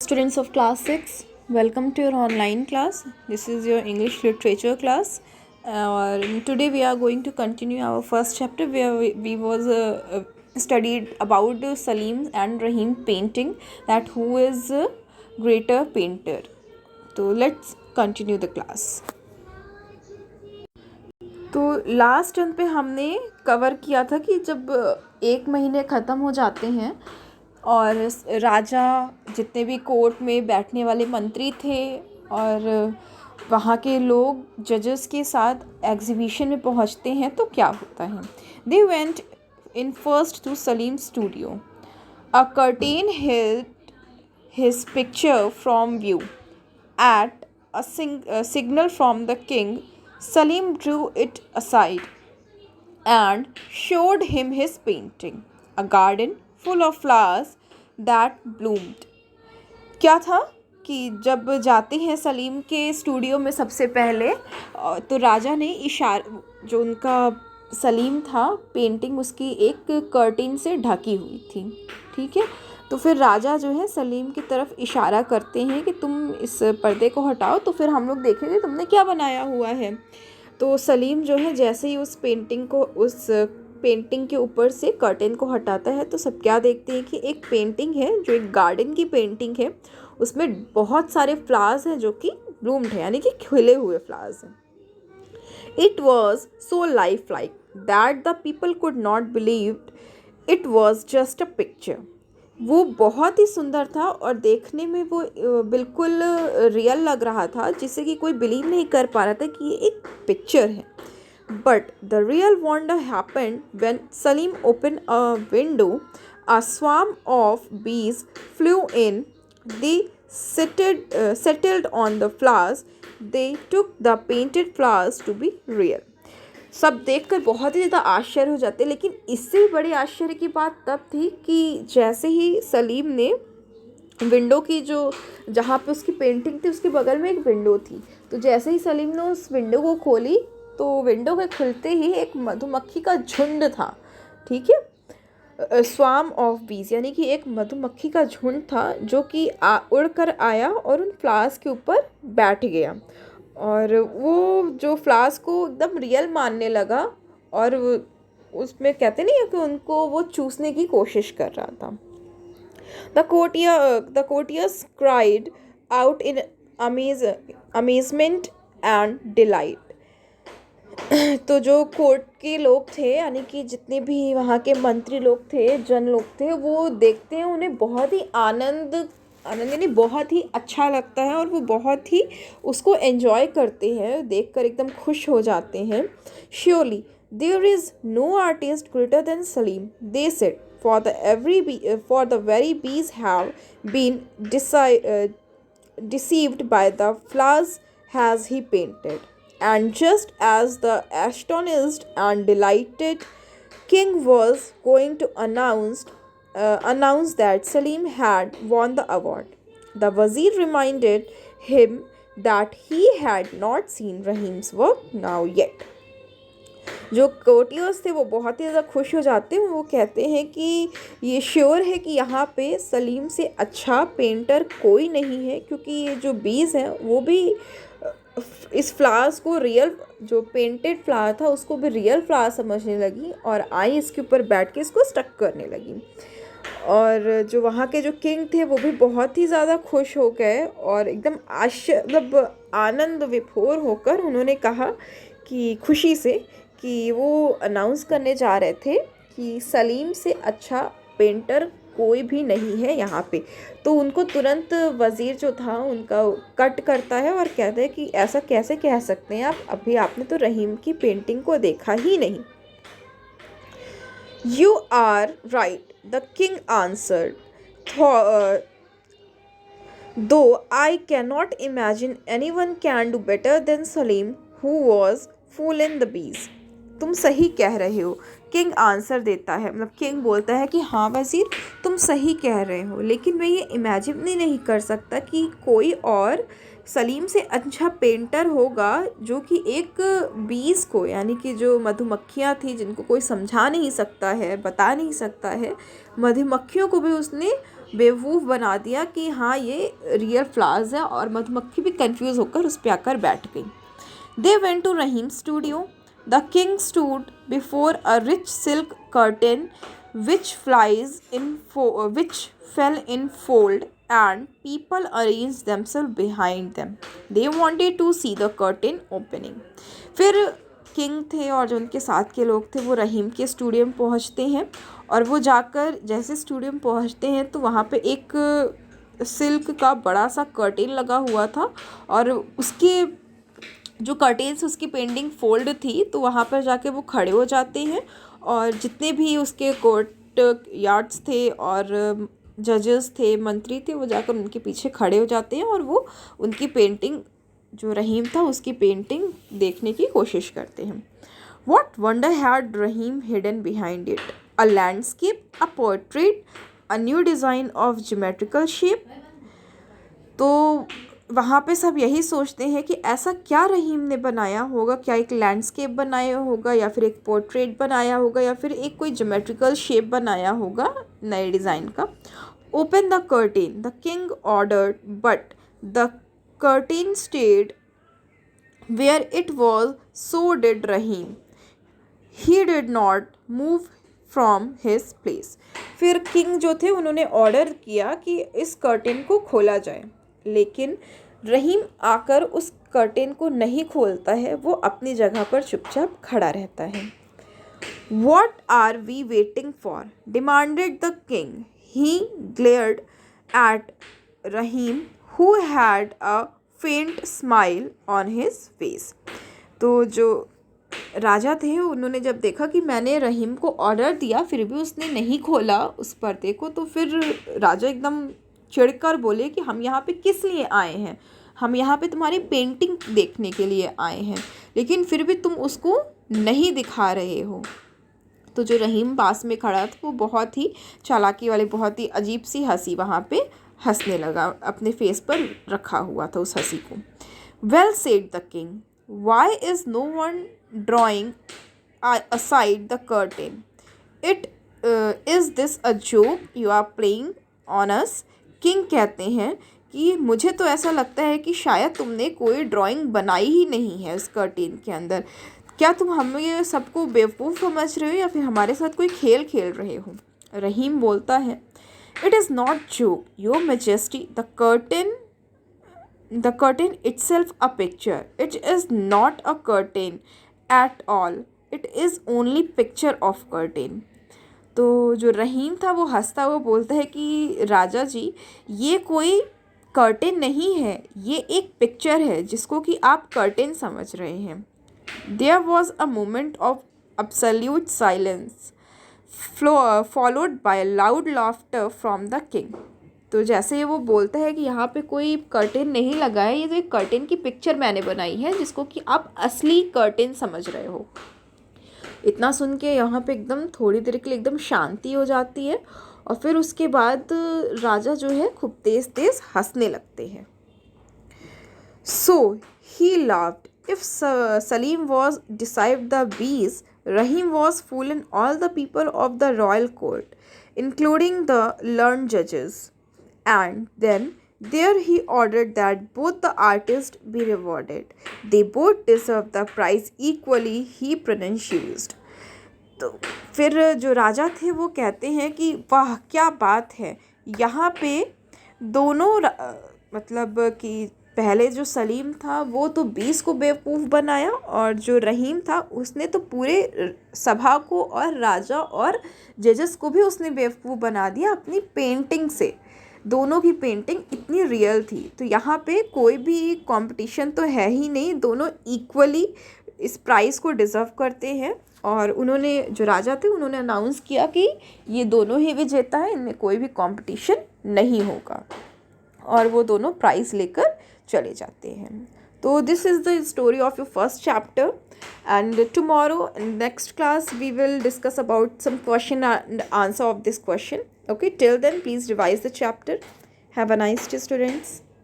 Students of class 6, welcome to your online class. This is your English literature class. Today we are going to continue our first chapter where we was studied about Salim and Rahim painting, that who is a greater painter. So let's continue the class. तो last turn पे हमने cover किया था कि जब एक महीने ख़त्म हो जाते हैं और राजा जितने भी कोर्ट में बैठने वाले मंत्री थे और वहाँ के लोग जजेस के साथ एग्जीबिशन में पहुँचते हैं तो क्या होता है. They went in first to Salim studio. A curtain hid his picture from view. At a signal from the king, Salim drew it aside and showed him his painting, a garden full of flowers that bloomed. क्या था कि जब जाते हैं सलीम के studio में सबसे पहले तो राजा ने जो उनका सलीम था पेंटिंग उसकी एक कर्टेन से ढकी हुई थी. ठीक है, तो फिर राजा जो है सलीम की तरफ इशारा करते हैं कि तुम इस पर्दे को हटाओ तो फिर हम लोग देखेंगे तुमने क्या बनाया हुआ है. तो सलीम जो है जैसे ही उस पेंटिंग के ऊपर से कर्टेन को हटाता है तो सब क्या देखते हैं कि एक पेंटिंग है जो एक गार्डन की पेंटिंग है. उसमें बहुत सारे फ्लावर्स हैं जो कि ब्लूम्ड है, यानी कि खिले हुए फ्लावर्स हैं. It was so life like that the people could not believe it was just a picture. वो बहुत ही सुंदर था और देखने में वो बिल्कुल रियल लग रहा था, जिससे कि कोई बिलीव नहीं कर पा रहा था कि ये एक पिक्चर है. But the real wonder happened when Salim open a window. A swarm of bees flew in. They settled on the flowers. They took the painted flowers to be real. सब देखकर बहुत ही ज़्यादा आश्चर्य हो जाते, लेकिन इससे भी बड़ी आश्चर्य की बात तब थी कि जैसे ही सलीम ने विंडो की जो जहाँ पे उसकी पेंटिंग थी उसके बगल में एक विंडो थी, तो जैसे ही सलीम ने उस विंडो को खोली तो विंडो के खुलते ही एक मधुमक्खी का झुंड था. ठीक है, स्वार्म ऑफ बीज यानी कि एक मधुमक्खी का झुंड था जो कि उड़ कर आया और उन फ्लावर्स के ऊपर बैठ गया और वो जो फ्लावर्स को एकदम रियल मानने लगा और उसमें कहते नहीं है कि उनको वो चूसने की कोशिश कर रहा था. The courtiers cried out in amazement and delight. तो जो कोर्ट के लोग थे यानी कि जितने भी वहाँ के मंत्री लोग थे, जन लोग थे, वो देखते हैं उन्हें बहुत ही आनंद यानी बहुत ही अच्छा लगता है और वो बहुत ही उसको एंजॉय करते हैं, देखकर एकदम खुश हो जाते हैं. Surely there is no artist greater than Salim, they said, for the very bees have been deceived by the flowers has he painted. And just as the astonished and delighted king was going to announce that Salim had won the award, the Wazir reminded him that he had not seen Rahim's work now yet. जो courtiers थे वो बहुत ही ज़्यादा खुश हो जाते हैं. वो कहते हैं कि ये श्योर है कि यहाँ पे सलीम से अच्छा पेंटर कोई नहीं है, क्योंकि ये जो बीज हैं वो भी इस फ्लावर्स को रियल, जो पेंटेड फ्लावर था उसको भी रियल फ्लावर समझने लगी और आई इसके ऊपर बैठ के इसको स्टक करने लगी. और जो वहाँ के जो किंग थे वो भी बहुत ही ज़्यादा खुश हो गए और एकदम मतलब आनंद विभोर होकर उन्होंने कहा कि खुशी से कि वो अनाउंस करने जा रहे थे कि सलीम से अच्छा पेंटर कोई भी नहीं है यहाँ पे. तो उनको तुरंत वज़ीर जो था उनका कट करता है और कहता है कि ऐसा कैसे कह सकते हैं आप, अभी आपने तो रहीम की पेंटिंग को देखा ही नहीं. You are right, the king answered, though I cannot imagine anyone can do better than Salim, who was fool in the bees. तुम सही कह रहे हो, किंग आंसर देता है, मतलब किंग बोलता है कि हाँ वज़ीर तुम सही कह रहे हो, लेकिन मैं ये इमेजिन नहीं कर सकता कि कोई और सलीम से अच्छा पेंटर होगा जो कि एक बीज को, यानी कि जो मधुमक्खियाँ थी जिनको कोई समझा नहीं सकता है, बता नहीं सकता है, मधुमक्खियों को भी उसने बेवकूफ़ बना दिया कि हाँ ये रियल फ्लावर्स है, और मधुमक्खी भी कंफ्यूज होकर उस पर आकर बैठ गई। They went to Rahim's studio. The king stood before a rich silk curtain which which fell in fold, and people arranged themselves behind them. They wanted to see the curtain opening. फिर king थे और जो उनके साथ के लोग थे वो रहीम के स्टूडियो में पहुंचते हैं, और वो जाकर जैसे स्टूडियो में पहुंचते हैं तो वहाँ पे एक सिल्क का बड़ा सा कर्टेन लगा हुआ था, और उसके जो कर्टेन्स उसकी पेंटिंग फोल्ड थी, तो वहाँ पर जाके वो खड़े हो जाते हैं, और जितने भी उसके कोर्ट यार्ड्स थे और जजेस थे, मंत्री थे, वो जाकर उनके पीछे खड़े हो जाते हैं, और वो उनकी पेंटिंग, जो रहीम था उसकी पेंटिंग देखने की कोशिश करते हैं। What wonder had Rahim hidden behind it? A landscape, a portrait, a new design of geometrical shape? तो वहाँ पे सब यही सोचते हैं कि ऐसा क्या रहीम ने बनाया होगा, क्या एक लैंडस्केप बनाया होगा, या फिर एक पोर्ट्रेट बनाया होगा, या फिर एक कोई ज्योमेट्रिकल शेप बनाया होगा नए डिज़ाइन का। Open the curtain, the king ordered, but the curtain stayed where it was, so did Rahim. He did not move from his place. फिर किंग जो थे उन्होंने ऑर्डर किया कि इस कर्टेन को खोला जाए, लेकिन रहीम आकर उस कर्टेन को नहीं खोलता है, वो अपनी जगह पर चुपचाप खड़ा रहता है। What are we waiting for? demanded the king. He glared at Rahim, who had a faint smile on his face. तो जो राजा थे उन्होंने जब देखा कि मैंने रहीम को ऑर्डर दिया फिर भी उसने नहीं खोला उस पर्दे को, तो फिर राजा एकदम चिढ़कर बोले कि हम यहाँ पे किस लिए आए हैं, हम यहाँ पे तुम्हारी पेंटिंग देखने के लिए आए हैं, लेकिन फिर भी तुम उसको नहीं दिखा रहे हो। तो जो रहीम पास में खड़ा था वो बहुत ही चालाकी वाली, बहुत ही अजीब सी हंसी वहाँ पे हंसने लगा, अपने फेस पर रखा हुआ था उस हंसी को। Well said the king, why is no one drawing aside the curtain? It is this a joke you are playing on us? King कहते हैं कि मुझे तो ऐसा लगता है कि शायद तुमने कोई ड्राइंग बनाई ही नहीं है उस कर्टेन के अंदर। क्या तुम हमें सबको बेवकूफ़ समझ रहे हो या फिर हमारे साथ कोई खेल खेल रहे हो? रहीम बोलता है, it is not joke your majesty, the curtain itself a picture. It is not a curtain at all. It is only picture of curtain. तो जो रहीम था वो हंसता हुआ बोलता है कि राजा जी ये कोई कर्टेन नहीं है, ये एक पिक्चर है जिसको कि आप कर्टेन समझ रहे हैं। There was a moment of absolute silence followed by loud laughter from the king. तो जैसे वो बोलता है कि यहाँ पे कोई कर्टेन नहीं लगा है, ये तो एक कर्टेन की पिक्चर मैंने बनाई है जिसको कि आप असली कर्टेन समझ रहे हो। इतना सुन के यहाँ पे एकदम थोड़ी देर के लिए एकदम शांति हो जाती है, और फिर उसके बाद राजा जो है खूब तेज़ तेज़ हंसने लगते हैं। So he laughed, if Salim was deceived the bees, Rahim was fooling all the people of the royal court including the learned जजेस, and then there he ordered that both the artists be rewarded. They both deserve the prize equally, he pronounced. तो फिर जो राजा थे वो कहते हैं कि वाह क्या बात है, यहाँ पे दोनों मतलब कि पहले जो सलीम था वो तो 20 को बेवकूफ़ बनाया, और जो रहीम था उसने तो पूरे सभा को और राजा और जजेस को भी उसने बेवकूफ़ बना दिया अपनी पेंटिंग से। दोनों की पेंटिंग इतनी रियल थी, तो यहाँ पे कोई भी कंपटीशन तो है ही नहीं, दोनों इक्वली इस प्राइज़ को डिज़र्व करते हैं। और उन्होंने जो राजा थे उन्होंने अनाउंस किया कि ये दोनों ही विजेता है, इनमें कोई भी कंपटीशन नहीं होगा, और वो दोनों प्राइज़ लेकर चले जाते हैं। तो this is the story of your first chapter, and tomorrow in next class we will discuss about some question and answer of this question. Okay, till then please revise the chapter. Have a nice day students.